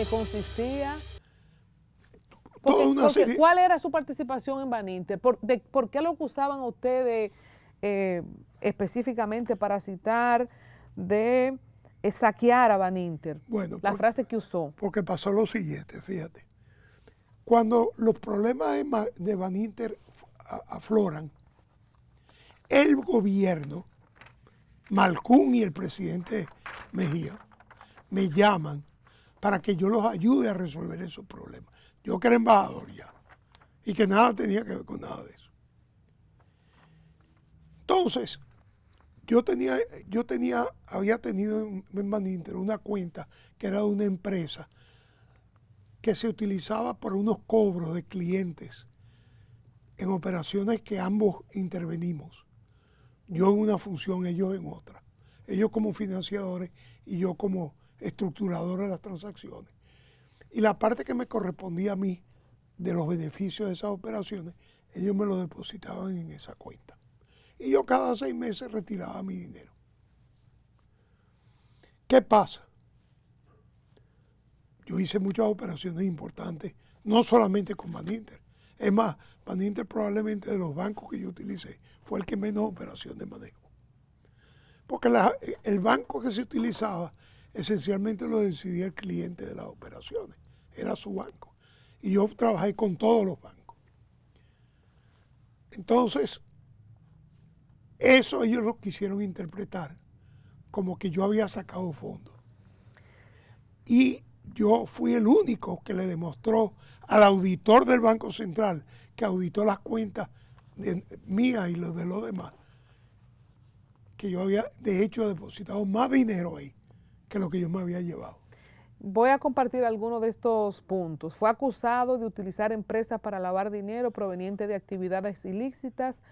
qué consistía? Toda una serie. ¿Cuál era su participación en Baninter? ¿Por qué lo acusaban a usted específicamente para citar de saquear a Baninter? Bueno, la frase que usó. Porque pasó lo siguiente, fíjate. Cuando los problemas de Baninter afloran, el gobierno, Malcún y el presidente Mejía, me llaman para que yo los ayude a resolver esos problemas. Yo que era embajador ya, y que nada tenía que ver con nada de eso. Entonces, había tenido en Baninter una cuenta que era de una empresa que se utilizaba por unos cobros de clientes en operaciones que ambos intervenimos. Yo en una función, ellos en otra. Ellos como financiadores y yo como estructurador de las transacciones. Y la parte que me correspondía a mí de los beneficios de esas operaciones, ellos me lo depositaban en esa cuenta. Y yo cada 6 meses retiraba mi dinero. ¿Qué pasa? Yo hice muchas operaciones importantes, no solamente con Baninter. Es más, Baninter probablemente de los bancos que yo utilicé fue el que menos operaciones manejó. Porque el banco que se utilizaba esencialmente lo decidía el cliente de las operaciones. Era su banco. Y yo trabajé con todos los bancos. Entonces, eso ellos lo quisieron interpretar como que yo había sacado fondos. Y yo fui el único que le demostró al auditor del Banco Central, que auditó las cuentas mías y los de los demás, que yo había de hecho depositado más dinero ahí que lo que yo me había llevado. Voy a compartir algunos de estos puntos. Fue acusado de utilizar empresas para lavar dinero proveniente de actividades ilícitas,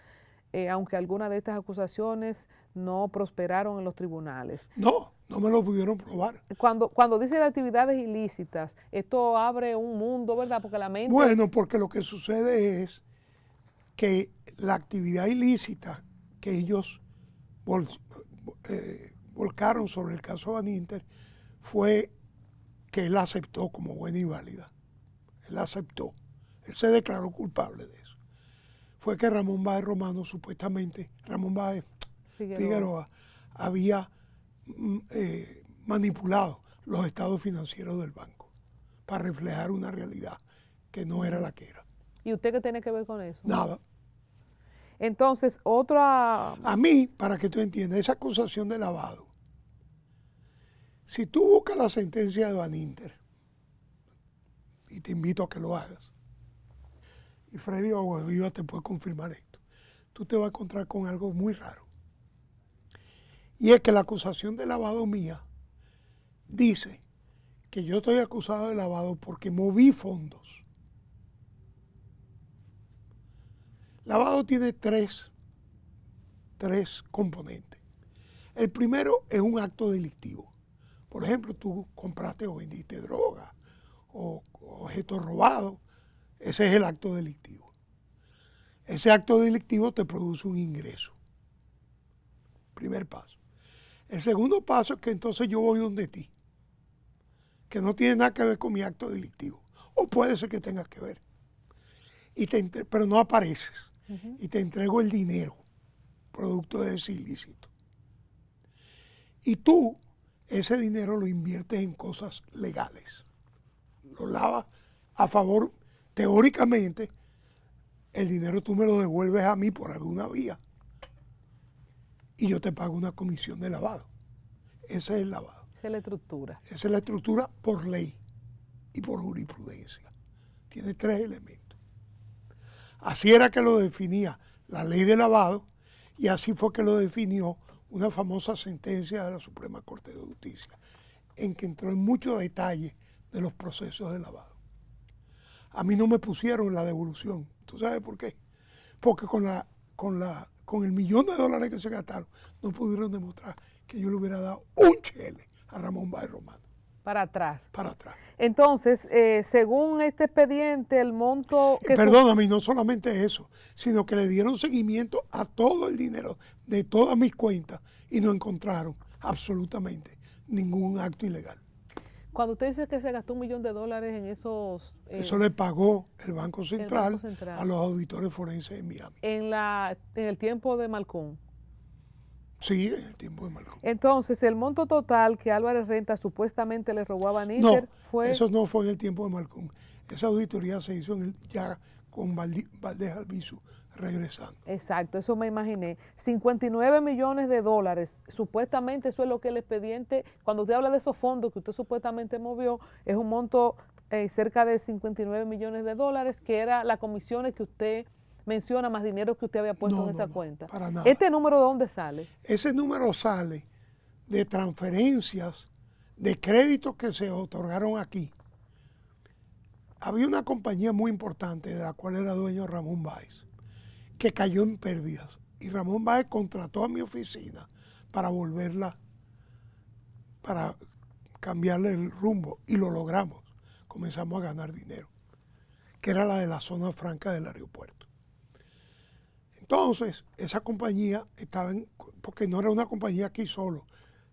aunque algunas de estas acusaciones no prosperaron en los tribunales. No me lo pudieron probar. Cuando dice de actividades ilícitas, esto abre un mundo, ¿verdad? Porque la mente... Bueno, porque lo que sucede es que la actividad ilícita que ellos volcaron sobre el caso Baninter fue que él aceptó como buena y válida. Él aceptó. Él se declaró culpable de eso. Fue que Ramón Báez Romano, supuestamente, Ramón Báez Figueroa había manipulado los estados financieros del banco para reflejar una realidad que no era la que era. ¿Y usted qué tiene que ver con eso? Nada. Entonces, otra... A mí, para que tú entiendas, esa acusación de lavado, si tú buscas la sentencia de Baninter, y te invito a que lo hagas, y Freddy Aguaviva te puede confirmar esto, tú te vas a encontrar con algo muy raro. Y es que la acusación de lavado mía dice que yo estoy acusado de lavado porque moví fondos. Lavado tiene tres componentes. El primero es un acto delictivo. Por ejemplo, tú compraste o vendiste droga o objetos robados. Ese es el acto delictivo. Ese acto delictivo te produce un ingreso. Primer paso. El segundo paso es que entonces yo voy donde ti, que no tiene nada que ver con mi acto delictivo. O puede ser que tenga que ver. Pero no apareces. Y te entrego el dinero, producto de ese ilícito. Y tú, ese dinero lo inviertes en cosas legales. Lo lavas a favor, teóricamente, el dinero tú me lo devuelves a mí por alguna vía. Y yo te pago una comisión de lavado. Ese es el lavado. Esa es la estructura. Esa es la estructura por ley y por jurisprudencia. Tiene 3 elementos. Así era que lo definía la ley de lavado y así fue que lo definió una famosa sentencia de la Suprema Corte de Justicia, en que entró en muchos detalles de los procesos de lavado. A mí no me pusieron la devolución. ¿Tú sabes por qué? Porque con el $1.000.000 que se gastaron, no pudieron demostrar que yo le hubiera dado un chele a Ramón Báez Romano. Para atrás. Para atrás. Entonces, según este expediente, el monto... Perdóname, no solamente eso, sino que le dieron seguimiento a todo el dinero de todas mis cuentas y no encontraron absolutamente ningún acto ilegal. Cuando usted dice que se gastó $1 millón en esos... Eso le pagó el Banco Central, Central a los auditores forenses de Miami. en el tiempo de Malcom. Sí, en el tiempo de Malcom. Entonces, el monto total que Álvarez Renta supuestamente le robó a Baninter fue... Eso no fue en el tiempo de Malcom. Esa auditoría se hizo ya con Valdés Albizu regresando. Exacto, eso me imaginé. $59 millones. Supuestamente eso es lo que el expediente, cuando usted habla de esos fondos que usted supuestamente movió, es un monto cerca de $59 millones, que era las comisiones que usted menciona, más dinero que usted había puesto en esa cuenta. Para nada. ¿Este número de dónde sale? Ese número sale de transferencias de créditos que se otorgaron aquí. Había una compañía muy importante de la cual era dueño Ramón Báez, que cayó en pérdidas. Y Ramón Báez contrató a mi oficina para volverla, para cambiarle el rumbo. Y lo logramos. Comenzamos a ganar dinero, que era la de la zona franca del aeropuerto. Entonces, esa compañía estaba porque no era una compañía aquí solo,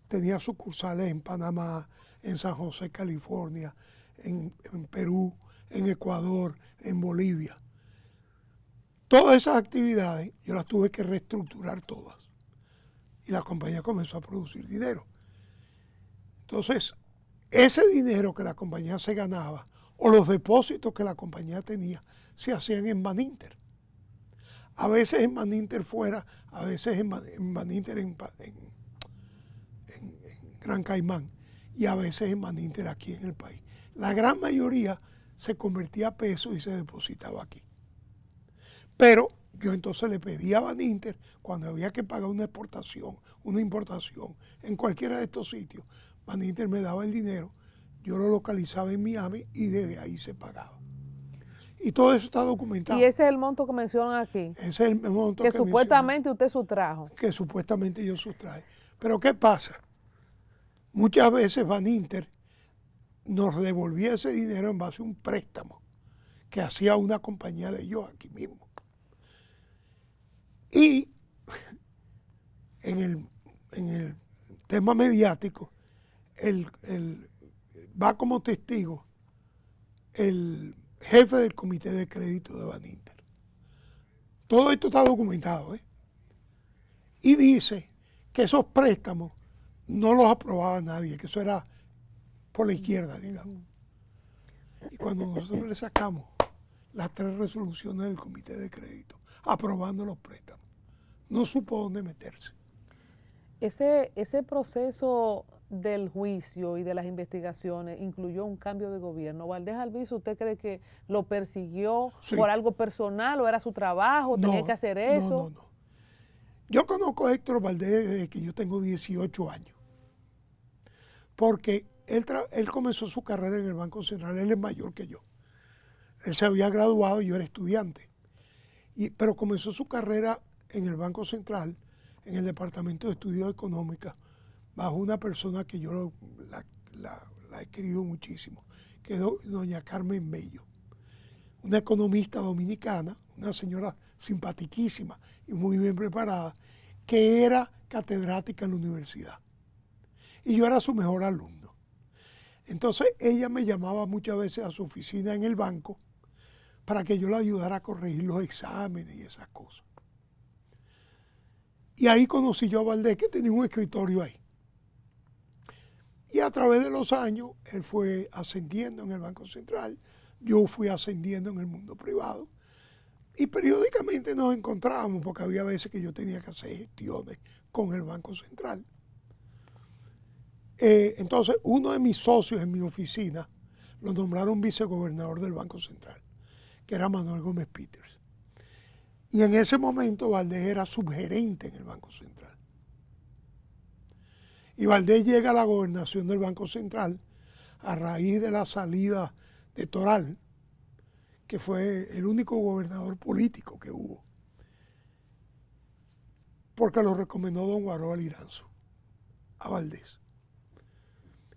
tenía sucursales en Panamá, en San José, California, en Perú, en Ecuador, en Bolivia. Todas esas actividades yo las tuve que reestructurar todas. Y la compañía comenzó a producir dinero. Entonces, ese dinero que la compañía se ganaba, o los depósitos que la compañía tenía, se hacían en Baninter. A veces en Baninter fuera, a veces en Baninter en Gran Caimán, y a veces en Baninter aquí en el país. La gran mayoría se convertía a pesos y se depositaba aquí. Pero yo entonces le pedía a Baninter, cuando había que pagar una exportación, una importación, en cualquiera de estos sitios, Baninter me daba el dinero, yo lo localizaba en Miami y desde ahí se pagaba. Y todo eso está documentado. Y ese es el monto que mencionan aquí. Ese es el monto que supuestamente usted sustrajo. Que supuestamente yo sustraje. Pero ¿qué pasa? Muchas veces Baninter nos devolvía ese dinero en base a un préstamo que hacía una compañía de ellos aquí mismo. Y en el tema mediático, va como testigo el jefe del comité de crédito de Baninter. Todo esto está documentado, ¿eh? Y dice que esos préstamos no los aprobaba nadie, que eso era por la izquierda, digamos. Y cuando nosotros le sacamos las 3 resoluciones del comité de crédito, aprobando los préstamos, no supo dónde meterse. Ese proceso del juicio y de las investigaciones incluyó un cambio de gobierno. Valdés Albizu, ¿usted cree que lo persiguió por algo personal o era su trabajo, tenía que hacer eso? No. Yo conozco a Héctor Valdés desde que yo tengo 18 años, porque él comenzó su carrera en el Banco Central, él es mayor que yo. Él se había graduado y yo era estudiante, pero comenzó su carrera en el Banco Central, en el Departamento de Estudios Económicos, bajo una persona que yo la he querido muchísimo, que es doña Carmen Bello, una economista dominicana, una señora simpatiquísima y muy bien preparada, que era catedrática en la universidad. Y yo era su mejor alumno. Entonces ella me llamaba muchas veces a su oficina en el banco para que yo la ayudara a corregir los exámenes y esas cosas. Y ahí conocí yo a Valdés, que tenía un escritorio ahí. Y a través de los años, él fue ascendiendo en el Banco Central, yo fui ascendiendo en el mundo privado. Y periódicamente nos encontrábamos, porque había veces que yo tenía que hacer gestiones con el Banco Central. Entonces, uno de mis socios en mi oficina lo nombraron vicegobernador del Banco Central, que era Manuel Gómez Peters. Y en ese momento Valdés era subgerente en el Banco Central. Y Valdés llega a la gobernación del Banco Central a raíz de la salida de Toral, que fue el único gobernador político que hubo, porque lo recomendó don Guaroa Liranzo a Valdés.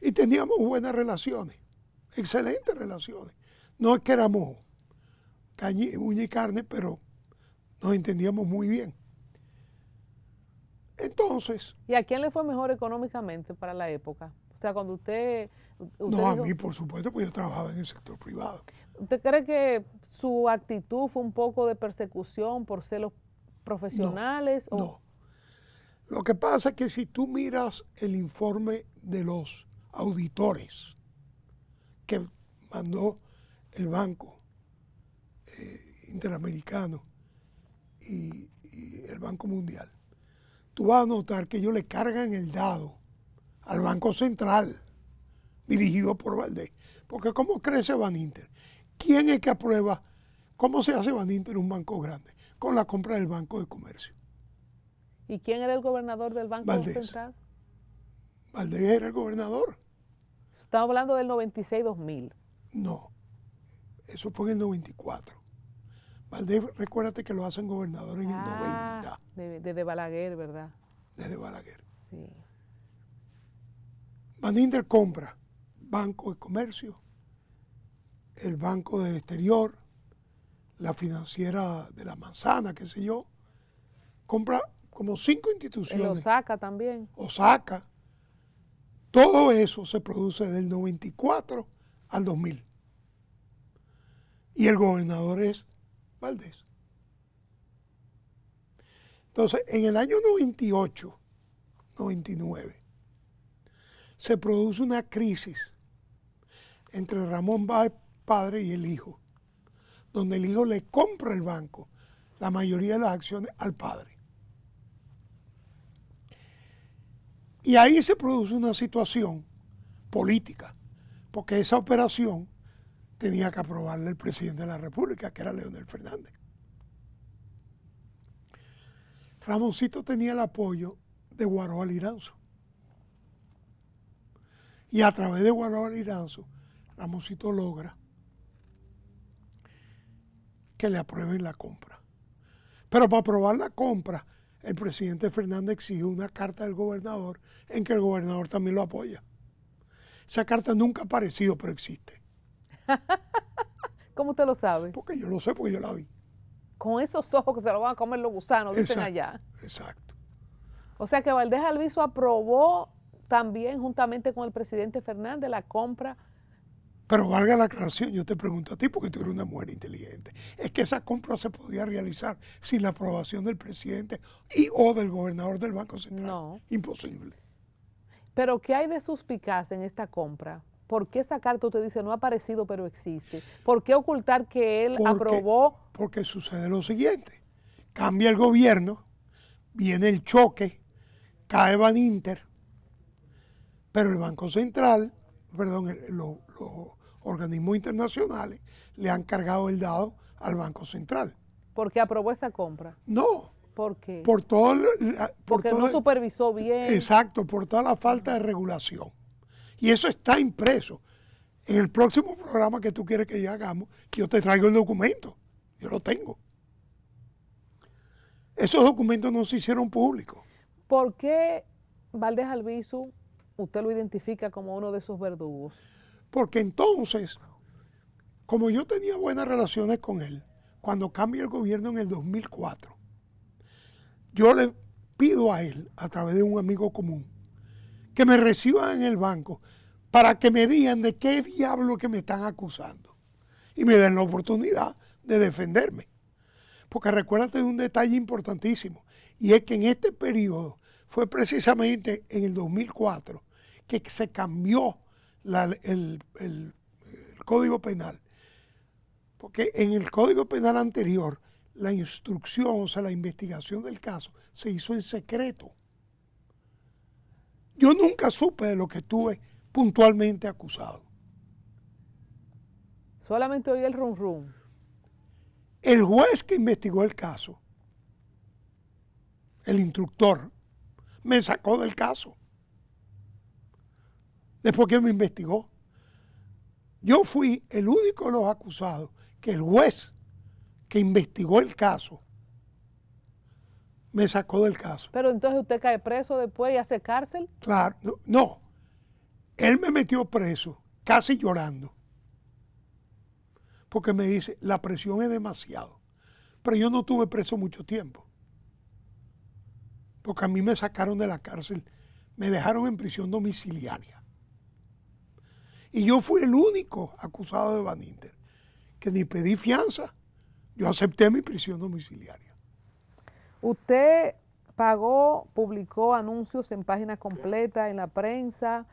Y teníamos buenas relaciones, excelentes relaciones. No es que éramos uña y carne, pero nos entendíamos muy bien. Entonces, ¿Y a quién le fue mejor económicamente para la época? O sea, cuando usted no a dijo, mí, por supuesto, pues yo trabajaba en el sector privado. ¿usted cree que su actitud fue un poco de persecución por celos profesionales? No. Lo que pasa es que si tú miras el informe de los auditores que mandó el Banco Interamericano y el Banco Mundial, tú vas a notar que ellos le cargan el dado al Banco Central, dirigido por Valdés. Porque ¿cómo crece Baninter? ¿Quién es que aprueba? ¿Cómo se hace Baninter un banco grande? Con la compra del Banco de Comercio. ¿Y quién era el gobernador del Banco Valdés. Central? Valdés era el gobernador. Estamos hablando del 96-2000. No, eso fue en el 94. Valdés, recuérdate que lo hacen gobernador en el 90. Desde Balaguer, ¿verdad? Desde Balaguer. Sí. Baninter compra Banco de Comercio, el Banco del Exterior, la financiera de la Manzana, qué sé yo. Compra como 5 instituciones. El Osaka también. Osaka. Todo eso se produce del 94 al 2000. Y el gobernador es Valdés. Entonces, en el año 98, 99, se produce una crisis entre Ramón Báez padre y el hijo, donde el hijo le compra el banco, la mayoría de las acciones al padre. Y ahí se produce una situación política, porque esa operación tenía que aprobarla el presidente de la República, que era Leonel Fernández. Ramoncito tenía el apoyo de Guaroa Liranzo. Y a través de Guaroa Liranzo, Ramoncito logra que le aprueben la compra. Pero para aprobar la compra, el presidente Fernández exige una carta del gobernador en que el gobernador también lo apoya. Esa carta nunca ha aparecido, pero existe. ¿Cómo usted lo sabe? Porque yo lo sé, porque yo la vi. Con esos ojos que se lo van a comer los gusanos, dicen allá. Exacto. O sea que Valdés Alviso aprobó también, juntamente con el presidente Fernández, la compra. Pero valga la aclaración, yo te pregunto a ti, porque tú eres una mujer inteligente. Es que esa compra se podía realizar sin la aprobación del presidente y o del gobernador del Banco Central. No. Imposible. Pero ¿qué hay de suspicacia en esta compra? ¿Por qué esa carta usted dice no ha aparecido pero existe? ¿Por qué ocultar que él aprobó? Porque sucede lo siguiente. Cambia el gobierno, viene el choque, cae Baninter, pero el Banco Central, perdón, los organismos internacionales le han cargado el dado al Banco Central. ¿Por qué aprobó esa compra? No. ¿Por qué? Por todo, porque no supervisó bien. Exacto, por toda la falta de regulación. Y eso está impreso. En el próximo programa que tú quieres que ya hagamos, yo te traigo el documento. Yo lo tengo. Esos documentos no se hicieron públicos. ¿Por qué Valdés Alviso usted lo identifica como uno de sus verdugos? Porque entonces, como yo tenía buenas relaciones con él, cuando cambia el gobierno en el 2004, yo le pido a él, a través de un amigo común, que me reciban en el banco para que me digan de qué diablo que me están acusando y me den la oportunidad de defenderme. Porque recuérdate de un detalle importantísimo, y es que en este periodo fue precisamente en el 2004 que se cambió el Código Penal. Porque en el Código Penal anterior, la instrucción, o sea, la investigación del caso, se hizo en secreto. Yo nunca supe de lo que estuve puntualmente acusado. Solamente oí el rum rum. El juez que investigó el caso, el instructor, me sacó del caso. Después que me investigó. Yo fui el único de los acusados que el juez que investigó el caso me sacó del caso. Pero entonces usted cae preso después y hace cárcel. Claro, no. Él me metió preso, casi llorando. Porque me dice, la presión es demasiado. Pero yo no tuve preso mucho tiempo. porque a mí me sacaron de la cárcel, me dejaron en prisión domiciliaria. Y yo fui el único acusado de Baninter, que ni pedí fianza, yo acepté mi prisión domiciliaria. Usted pagó, publicó anuncios en página completa en la prensa,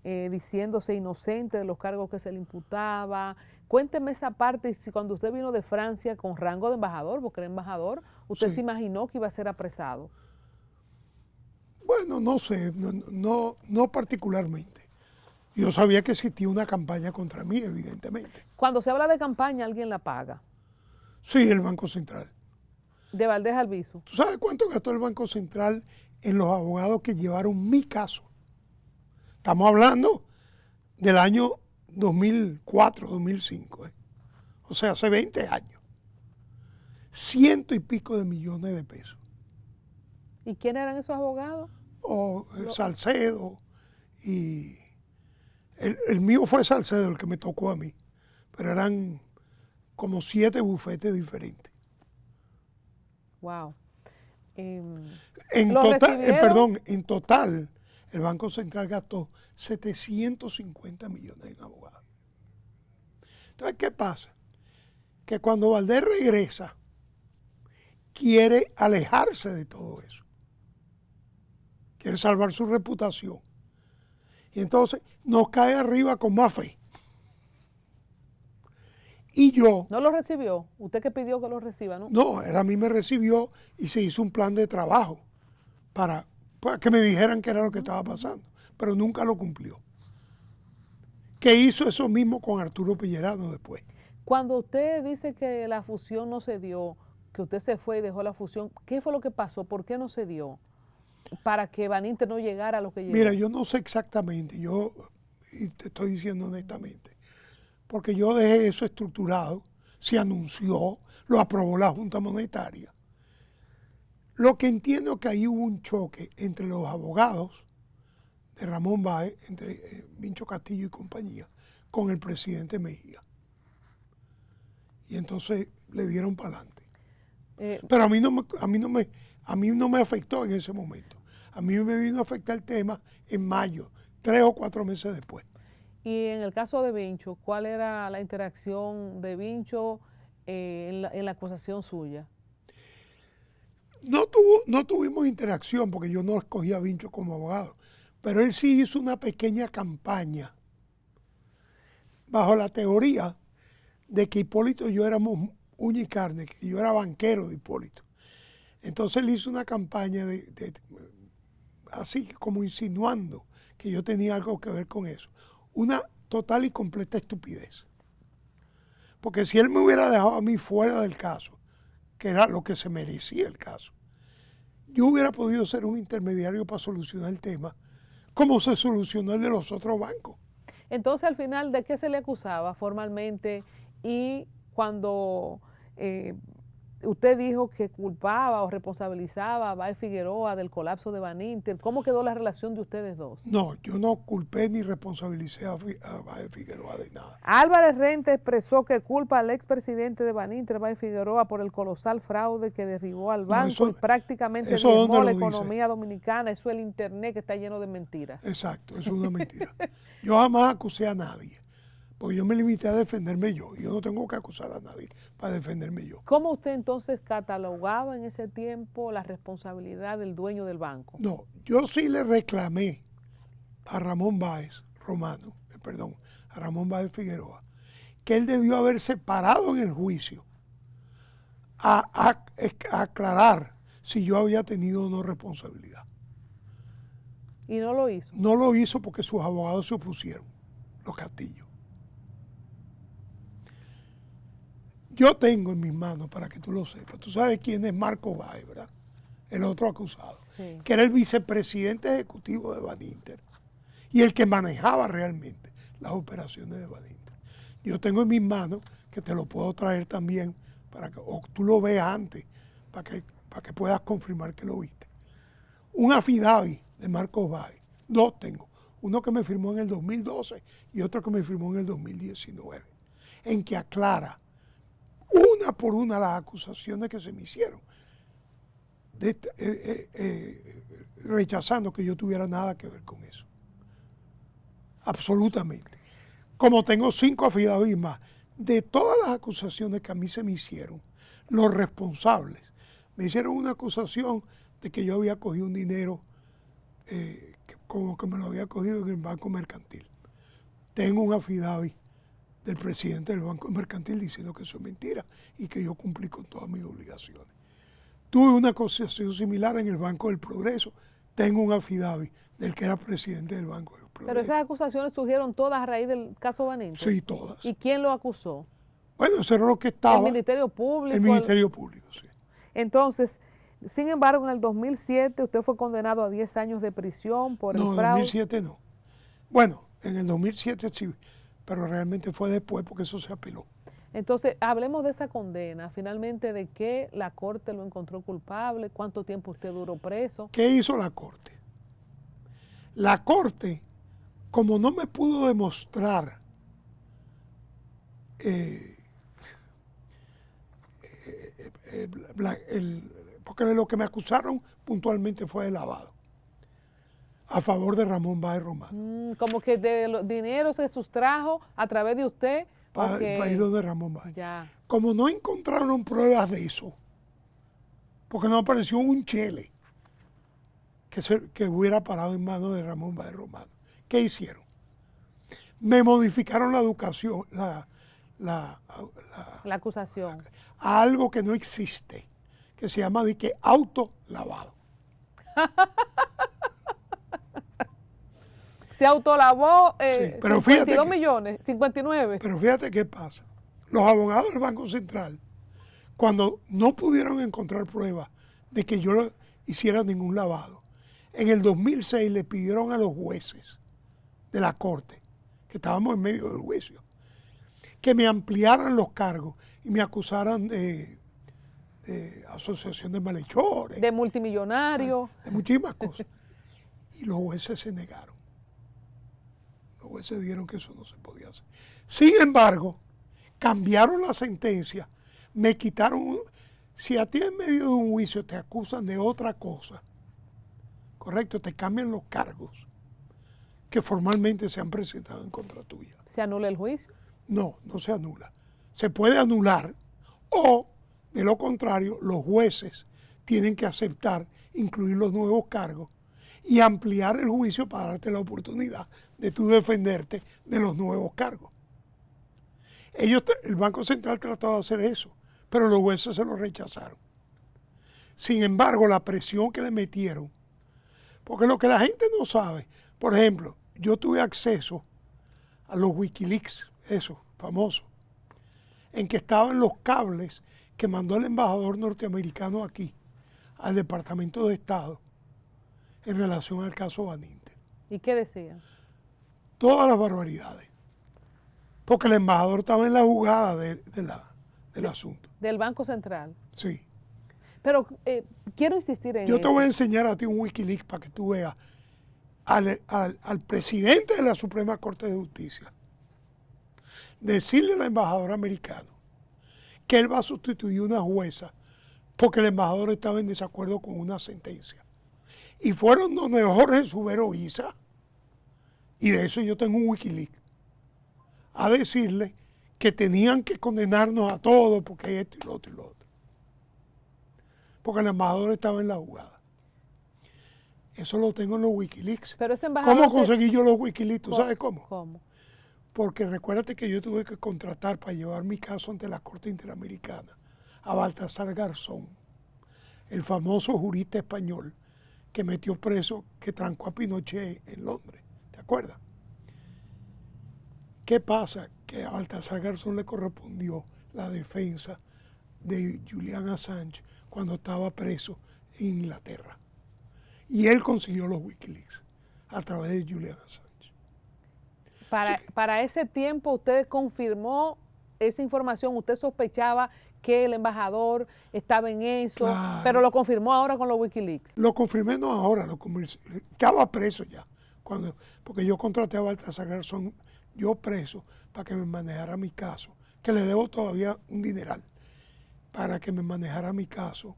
diciéndose inocente de los cargos que se le imputaba. Cuénteme esa parte, y si cuando usted vino de Francia con rango de embajador, porque era embajador, usted Sí. se imaginó que iba a ser apresado. Bueno, no sé, no particularmente. Yo sabía que existía una campaña contra mí, evidentemente. Cuando se habla de campaña, alguien la paga. Sí, el Banco Central. De Valdés Albizu. ¿Tú sabes cuánto gastó el Banco Central en los abogados que llevaron mi caso? Estamos hablando del año 2004, 2005. O sea, hace 20 años. 100 y pico de millones de pesos. ¿Y quiénes eran esos abogados? Salcedo y... El mío fue Salcedo, el que me tocó a mí. Pero eran como 7 bufetes diferentes. Wow. En ¿Lo total, recibieron? en total, el Banco Central gastó 750 millones en abogados. Entonces, ¿qué pasa? Que cuando Valdés regresa, quiere alejarse de todo eso. Quiere salvar su reputación. Y entonces nos cae arriba con más fe. Y yo... ¿No lo recibió? Usted que pidió que lo reciba, ¿no? No, él a mí me recibió y se hizo un plan de trabajo para que me dijeran qué era lo que estaba pasando, pero nunca lo cumplió. Que hizo eso mismo con Arturo Pellerano después. Cuando usted dice que la fusión no se dio, que usted se fue y dejó la fusión, ¿qué fue lo que pasó? ¿Por qué no se dio? Para que Baninter no llegara a lo que llegó. Mira, yo no sé exactamente, y te estoy diciendo honestamente, porque yo dejé eso estructurado, se anunció, lo aprobó la Junta Monetaria. Lo que entiendo es que ahí hubo un choque entre los abogados de Ramón Báez, entre Mincho Castillo y compañía, con el presidente Mejía. Y entonces le dieron para adelante. Pero a mí no me afectó en ese momento. A mí me vino a afectar el tema en mayo, 3 o 4 meses después. Y en el caso de Vincho, ¿cuál era la interacción de Vincho en la acusación suya? No tuvimos interacción porque yo no escogí a Vincho como abogado, pero él sí hizo una pequeña campaña bajo la teoría de que Hipólito y yo éramos uña y carne, que yo era banquero de Hipólito. Entonces él hizo una campaña así como insinuando que yo tenía algo que ver con eso. Una total y completa estupidez. Porque si él me hubiera dejado a mí fuera del caso, que era lo que se merecía el caso, yo hubiera podido ser un intermediario para solucionar el tema, como se solucionó el de los otros bancos. Entonces, al final, ¿de qué se le acusaba formalmente? Y cuando usted dijo que culpaba o responsabilizaba a Báez Figueroa del colapso de Baninter, ¿cómo quedó la relación de ustedes dos? No, yo no culpé ni responsabilicé a Báez Figueroa de nada. Álvarez Rente expresó que culpa al expresidente de Baninter, Báez Figueroa, por el colosal fraude que derribó al banco y prácticamente diezmó la economía dominicana. Eso es el internet que está lleno de mentiras. Exacto, eso es una mentira. Yo jamás acusé a nadie, porque yo me limité a defenderme yo. Yo no tengo que acusar a nadie para defenderme yo. ¿Cómo usted entonces catalogaba en ese tiempo la responsabilidad del dueño del banco? No, yo sí le reclamé a Ramón Báez a Ramón Báez Figueroa, que él debió haberse parado en el juicio a aclarar si yo había tenido o no responsabilidad. ¿Y no lo hizo? No lo hizo porque sus abogados se opusieron, los Castillos. Yo tengo en mis manos, para que tú lo sepas, tú sabes quién es Marco Báez, ¿verdad? El otro acusado, Sí. que era el vicepresidente ejecutivo de Baninter y el que manejaba realmente las operaciones de Baninter. Yo tengo en mis manos, que te lo puedo traer también, para que o tú lo veas antes, para que puedas confirmar que lo viste. Un affidavit de Marcos Báez, 2 tengo, uno que me firmó en el 2012 y otro que me firmó en el 2019, en que aclara una por una las acusaciones que se me hicieron. rechazando que yo tuviera nada que ver con eso. Absolutamente. Como tengo 5 affidavits más, de todas las acusaciones que a mí se me hicieron, los responsables me hicieron una acusación de que yo había cogido un dinero como que me lo había cogido en el Banco Mercantil. Tengo un affidavit del presidente del Banco Mercantil diciendo que eso es mentira y que yo cumplí con todas mis obligaciones. Tuve una acusación similar en el Banco del Progreso. Tengo un affidavit del que era presidente del Banco del Progreso. Pero esas acusaciones surgieron todas a raíz del caso Baninter. Sí, todas. ¿Y quién lo acusó? Bueno, eso era lo que estaba. El Ministerio Público. El Ministerio Público, sí. Entonces, sin embargo, en el 2007 usted fue condenado a 10 años de prisión por el fraude. No, en el 2007 no. Bueno, en el 2007 sí, pero realmente fue después porque eso se apeló. Entonces, hablemos de esa condena. Finalmente, ¿de qué la Corte lo encontró culpable? ¿Cuánto tiempo usted duró preso? ¿Qué hizo la Corte? La Corte, como no me pudo demostrar porque de lo que me acusaron puntualmente fue de lavado a favor de Ramón Báez Román. Como que de dinero se sustrajo a través de usted. Para ir donde Ramón Báez. Ya. Como no encontraron pruebas de eso, porque no apareció un chele que hubiera parado en manos de Ramón Báez Román, ¿qué hicieron? Me modificaron la educación, la acusación a algo que no existe, que se llama de que autolavado. Se autolavó sí, pero 52 millones, 59. Pero fíjate qué pasa. Los abogados del Banco Central, cuando no pudieron encontrar pruebas de que yo hiciera ningún lavado, en el 2006 le pidieron a los jueces de la Corte, que estábamos en medio del juicio, que me ampliaran los cargos y me acusaran de asociación de malhechores. De multimillonario. De muchísimas cosas. Y los jueces se negaron. Los jueces dijeron que eso no se podía hacer. Sin embargo, cambiaron la sentencia, me quitaron. Si a ti en medio de un juicio te acusan de otra cosa, correcto, te cambian los cargos que formalmente se han presentado en contra tuya. ¿Se anula el juicio? No, no se anula. Se puede anular o, de lo contrario, los jueces tienen que aceptar incluir los nuevos cargos y ampliar el juicio para darte la oportunidad de tú defenderte de los nuevos cargos. El Banco Central trató de hacer eso, pero los jueces se lo rechazaron. Sin embargo, la presión que le metieron, porque lo que la gente no sabe, por ejemplo, yo tuve acceso a los Wikileaks, eso, famoso, en que estaban los cables que mandó el embajador norteamericano aquí, al Departamento de Estado, en relación al caso Baninter. ¿Y qué decían? Todas las barbaridades. Porque el embajador estaba en la jugada del asunto. ¿Del Banco Central? Sí. Pero quiero insistir en Yo te voy a enseñar a ti un Wikileaks para que tú veas al presidente de la Suprema Corte de Justicia decirle al embajador americano que él va a sustituir una jueza porque el embajador estaba en desacuerdo con una sentencia. Y fueron donde Jorge Subero Isa, y de eso yo tengo un Wikileaks, a decirle que tenían que condenarnos a todos porque esto y lo otro y lo otro. Porque el embajador estaba en la jugada. Eso lo tengo en los Wikileaks. Pero ese embajador ¿Cómo conseguí yo los Wikileaks? ¿Tú sabes cómo? ¿Cómo? Porque recuérdate que yo tuve que contratar para llevar mi caso ante la Corte Interamericana a Baltasar Garzón, el famoso jurista español que metió preso, que trancó a Pinochet en Londres. ¿Te acuerdas? ¿Qué pasa? Que a Baltasar Garzón le correspondió la defensa de Julian Assange cuando estaba preso en Inglaterra. Y él consiguió los Wikileaks a través de Julian Assange. Para ese tiempo usted confirmó esa información, usted sospechaba que el embajador estaba en eso, claro, pero lo confirmó ahora con los Wikileaks. Lo confirmé no ahora, estaba preso ya, porque yo contraté a Baltasar Garzón, yo preso, para que me manejara mi caso, que le debo todavía un dineral, para que me manejara mi caso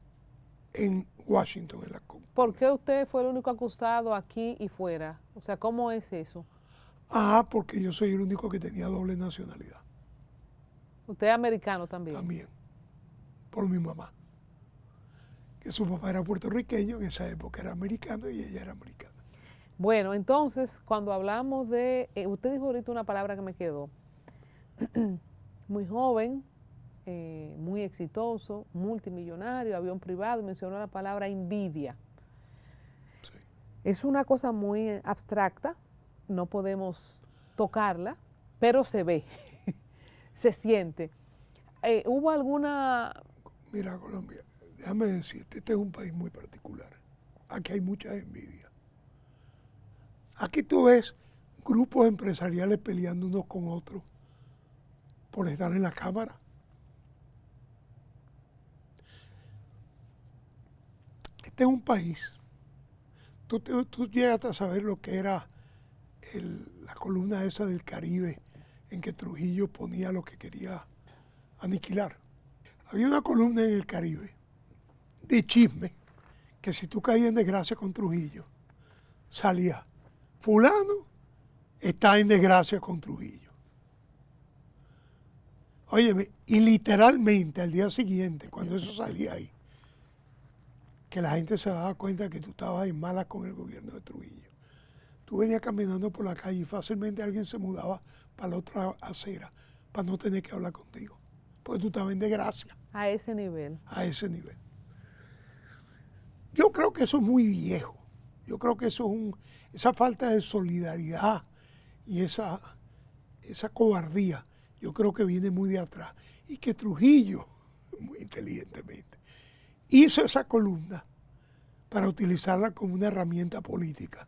en Washington. ¿Por qué usted fue el único acusado aquí y fuera? O sea, ¿cómo es eso? Porque yo soy el único que tenía doble nacionalidad. ¿Usted es americano también? También, por mi mamá. Que su papá era puertorriqueño, en esa época era americano y ella era americana. Bueno, entonces, cuando hablamos de, usted dijo ahorita una palabra que me quedó, muy joven, muy exitoso, multimillonario, avión privado, mencionó la palabra envidia. Sí. Es una cosa muy abstracta, no podemos tocarla, pero se ve, se siente. ¿Hubo alguna...? Mira, Colombia, déjame decirte, este es un país muy particular. Aquí hay mucha envidia. Aquí tú ves grupos empresariales peleando unos con otros por estar en la Cámara. Este es un país, tú llegaste a saber lo que era la columna esa del Caribe, en que Trujillo ponía lo que quería aniquilar. Había una columna en el Caribe de chisme, que si tú caías en desgracia con Trujillo, salía, fulano está en desgracia con Trujillo. Óyeme, y literalmente al día siguiente, cuando eso salía ahí, que la gente se daba cuenta que tú estabas en malas con el gobierno de Trujillo. Tú venías caminando por la calle y fácilmente alguien se mudaba para la otra acera para no tener que hablar contigo, porque tú estabas en desgracia. A ese nivel. A ese nivel. Yo creo que eso es muy viejo. Yo creo que eso es esa falta de solidaridad y esa cobardía, yo creo que viene muy de atrás. Y que Trujillo, muy inteligentemente, hizo esa columna para utilizarla como una herramienta política,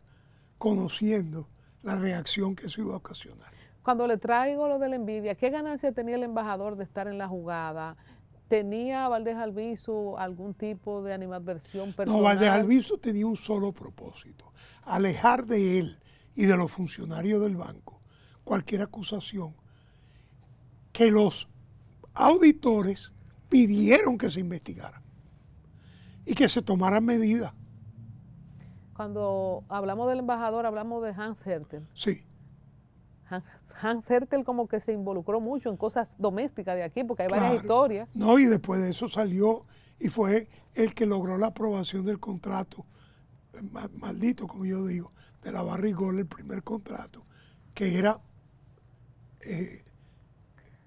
conociendo la reacción que eso iba a ocasionar. Cuando le traigo lo de la envidia, ¿qué ganancia tenía el embajador de estar en la jugada? ¿Tenía Valdés Albizu algún tipo de animadversión personal? No, Valdés Albizu tenía un solo propósito, alejar de él y de los funcionarios del banco cualquier acusación que los auditores pidieron que se investigara y que se tomaran medidas. Cuando hablamos del embajador, hablamos de Hans Hertel. Sí. Hans Hertel como que se involucró mucho en cosas domésticas de aquí, porque hay varias historias. No, y después de eso salió y fue el que logró la aprobación del contrato, maldito como yo digo, de la Barrigol, el primer contrato, que era...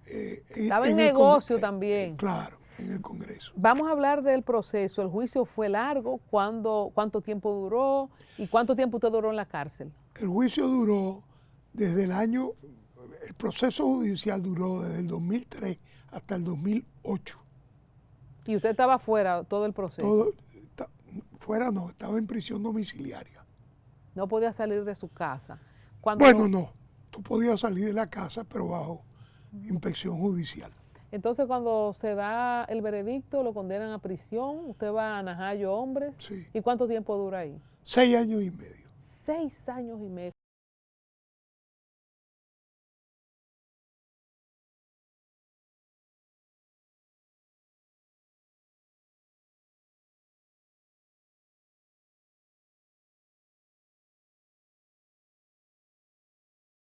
estaba en negocio también. Claro, en el Congreso. Vamos a hablar del proceso. ¿El juicio fue largo? ¿Cuánto tiempo duró? ¿Y cuánto tiempo usted duró en la cárcel? El juicio duró desde el proceso judicial duró desde el 2003 hasta el 2008. ¿Y usted estaba fuera todo el proceso? Fuera no, estaba en prisión domiciliaria. No podía salir de su casa. Bueno, no, tú podías salir de la casa, pero bajo inspección judicial. Entonces, cuando se da el veredicto, lo condenan a prisión, usted va a Najayo Hombres. Sí. ¿Y cuánto tiempo dura ahí? 6 años y medio. 6 años y medio.